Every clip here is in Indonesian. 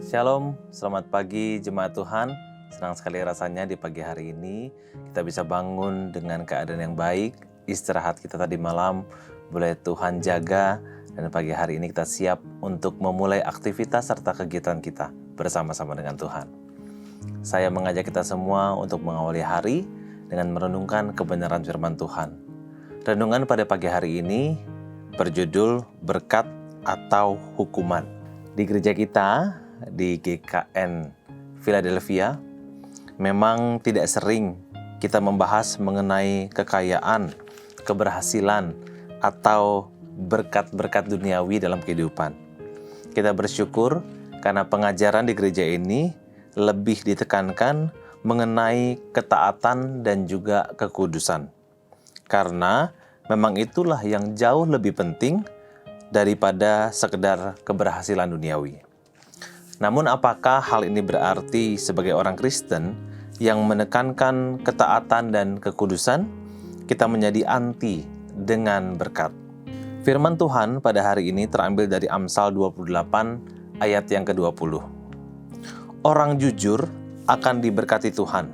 Shalom, selamat pagi jemaat Tuhan. Senang sekali rasanya di pagi hari ini kita bisa bangun dengan keadaan yang baik. Istirahat kita tadi malam boleh Tuhan jaga, dan pagi hari ini kita siap untuk memulai aktivitas serta kegiatan kita bersama-sama dengan Tuhan. Saya mengajak kita semua untuk mengawali hari dengan merenungkan kebenaran firman Tuhan. Renungan pada pagi hari ini berjudul berkat atau hukuman. Di gereja kita, di GKN Philadelphia, memang tidak sering kita membahas mengenai kekayaan, keberhasilan, atau berkat-berkat duniawi dalam kehidupan. Kita bersyukur karena pengajaran di gereja ini lebih ditekankan mengenai ketaatan dan juga kekudusan. Karena memang itulah yang jauh lebih penting daripada sekedar keberhasilan duniawi. Namun apakah hal ini berarti sebagai orang Kristen yang menekankan ketaatan dan kekudusan, kita menjadi anti dengan berkat? Firman Tuhan pada hari ini terambil dari Amsal 28 ayat yang ke-20. Orang jujur akan diberkati Tuhan,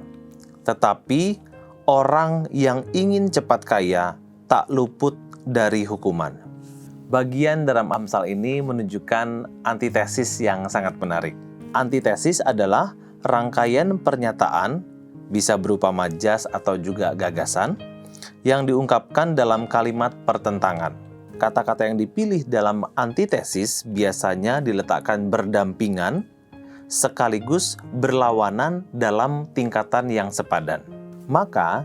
tetapi orang yang ingin cepat kaya tak luput dari hukuman. Bagian dalam Amsal ini menunjukkan antitesis yang sangat menarik. Antitesis adalah rangkaian pernyataan, bisa berupa majas atau juga gagasan, yang diungkapkan dalam kalimat pertentangan. Kata-kata yang dipilih dalam antitesis biasanya diletakkan berdampingan, sekaligus berlawanan dalam tingkatan yang sepadan. Maka,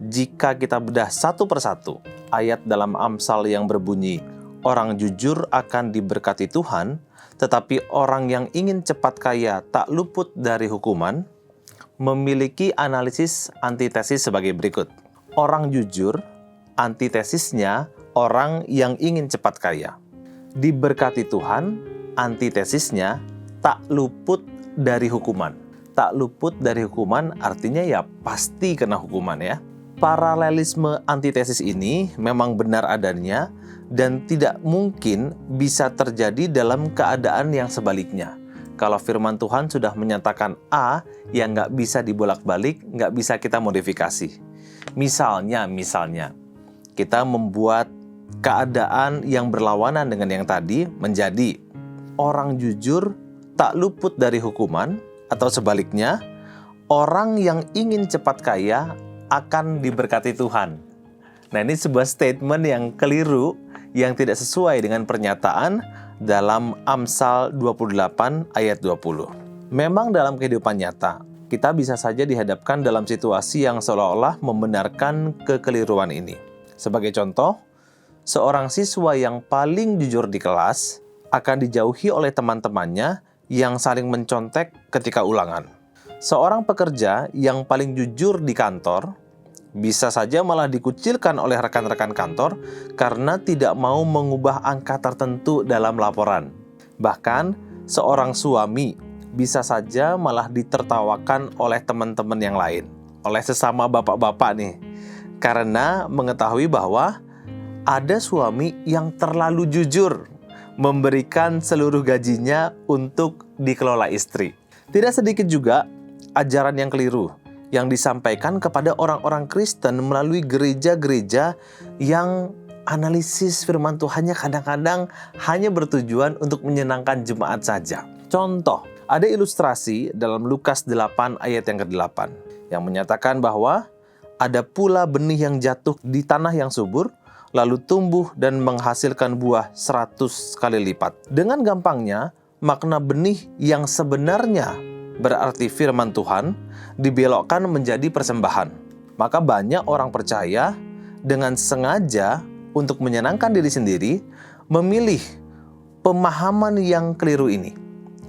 jika kita bedah satu persatu ayat dalam Amsal yang berbunyi, orang jujur akan diberkati Tuhan, tetapi orang yang ingin cepat kaya tak luput dari hukuman, memiliki analisis antitesis sebagai berikut. Orang jujur, antitesisnya orang yang ingin cepat kaya. Diberkati Tuhan, antitesisnya tak luput dari hukuman. Tak luput dari hukuman artinya ya pasti kena hukuman ya. Paralelisme antitesis ini memang benar adanya dan tidak mungkin bisa terjadi dalam keadaan yang sebaliknya. Kalau firman Tuhan sudah menyatakan A yang nggak bisa dibolak-balik, nggak bisa kita modifikasi. Misalnya, kita membuat keadaan yang berlawanan dengan yang tadi menjadi orang jujur tak luput dari hukuman, atau sebaliknya, orang yang ingin cepat kaya akan diberkati Tuhan. Nah, ini sebuah statement yang keliru, yang tidak sesuai dengan pernyataan dalam Amsal 28 ayat 20. Memang dalam kehidupan nyata, kita bisa saja dihadapkan dalam situasi yang seolah-olah membenarkan kekeliruan ini. Sebagai contoh, seorang siswa yang paling jujur di kelas akan dijauhi oleh teman-temannya yang saling mencontek ketika ulangan. Seorang pekerja yang paling jujur di kantor bisa saja malah dikucilkan oleh rekan-rekan kantor karena tidak mau mengubah angka tertentu dalam laporan. Bahkan, seorang suami bisa saja malah ditertawakan oleh teman-teman yang lain, oleh sesama bapak-bapak nih, karena mengetahui bahwa ada suami yang terlalu jujur memberikan seluruh gajinya untuk dikelola istri. Tidak sedikit juga ajaran yang keliru yang disampaikan kepada orang-orang Kristen melalui gereja-gereja yang analisis firman Tuhannya kadang-kadang hanya bertujuan untuk menyenangkan jemaat saja. Contoh, ada ilustrasi dalam Lukas 8 ayat yang ke-8 yang menyatakan bahwa ada pula benih yang jatuh di tanah yang subur, lalu tumbuh dan menghasilkan buah 100 kali lipat. Dengan gampangnya, makna benih yang sebenarnya berarti firman Tuhan dibelokkan menjadi persembahan. Maka banyak orang percaya dengan sengaja untuk menyenangkan diri sendiri memilih pemahaman yang keliru ini.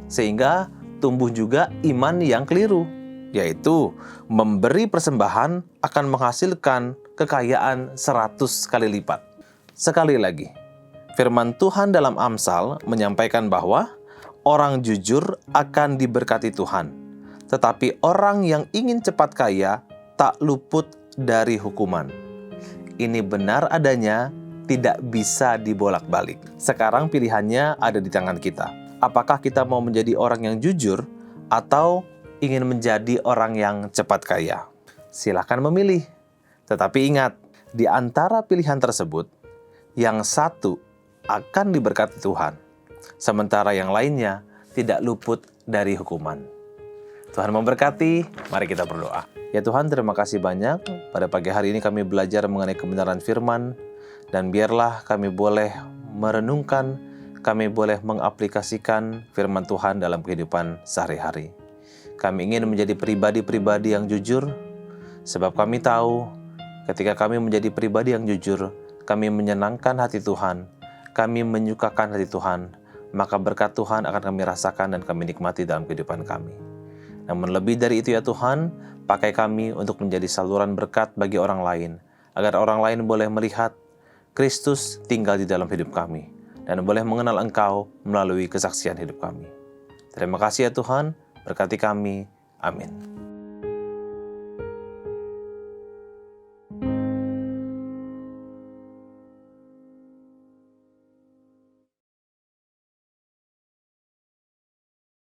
Sehingga tumbuh juga iman yang keliru, yaitu memberi persembahan akan menghasilkan kekayaan 100 kali lipat. Sekali lagi, firman Tuhan dalam Amsal menyampaikan bahwa orang jujur akan diberkati Tuhan, tetapi orang yang ingin cepat kaya tak luput dari hukuman. Ini benar adanya, tidak bisa dibolak-balik. Sekarang pilihannya ada di tangan kita. Apakah kita mau menjadi orang yang jujur atau ingin menjadi orang yang cepat kaya? Silakan memilih. Tetapi ingat, di antara pilihan tersebut, yang satu akan diberkati Tuhan, sementara yang lainnya tidak luput dari hukuman. Tuhan memberkati, mari kita berdoa. Ya Tuhan, terima kasih banyak. Pada pagi hari ini kami belajar mengenai kebenaran firman, dan biarlah kami boleh merenungkan, kami boleh mengaplikasikan firman Tuhan dalam kehidupan sehari-hari. Kami ingin menjadi pribadi-pribadi yang jujur, sebab kami tahu ketika kami menjadi pribadi yang jujur, kami menyenangkan hati Tuhan, kami menyukakan hati Tuhan, maka berkat Tuhan akan kami rasakan dan kami nikmati dalam kehidupan kami. Namun lebih dari itu ya Tuhan, pakai kami untuk menjadi saluran berkat bagi orang lain, agar orang lain boleh melihat Kristus tinggal di dalam hidup kami, dan boleh mengenal Engkau melalui kesaksian hidup kami. Terima kasih ya Tuhan, berkati kami. Amin.